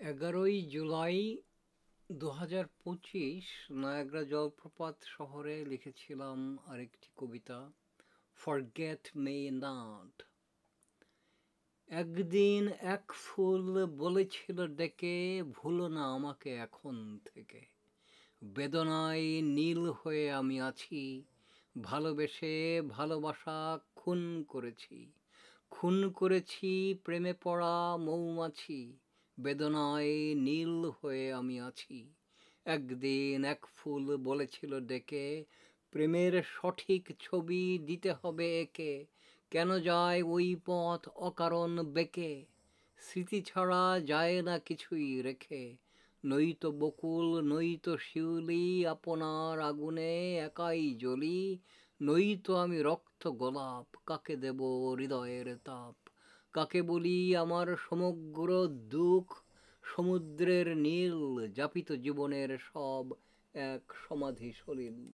11ই July 2025 Niagara জলপ্রপাত শহরে লিখেছিলাম আরেকটি কবিতা, ফরগেট মে নট। একদিন এক ফুল বলেছিল ডেকে, ভুলো না আমাকে এখন থেকে। বেদনায় নীল হয়ে আমি আছি, ভালোবেসে ভালোবাসা খুন করেছি। খুন করেছি প্রেমে পড়া মৌমাছি, বেদনায় নীল হয়ে আমি আছি। একদিন এক ফুল বলেছিল ডেকে, প্রেমের সঠিক ছবি দিতে হবে একে। কেন যায় ওই পথ অকারণ বেঁকে, স্মৃতি ছাড়া যায় না কিছুই রেখে। নইতো বকুল নইতো শিউলি, আপনার আগুনে একাই জ্বলি। নইতো আমি রক্ত গোলাপ, কাকে দেব হৃদয়ের তাপ। কাকে বলি আমার সমগ্র দুঃখ, সমুদ্রের নীল যাপিত জীবনের সব এক সমাধি সলিল।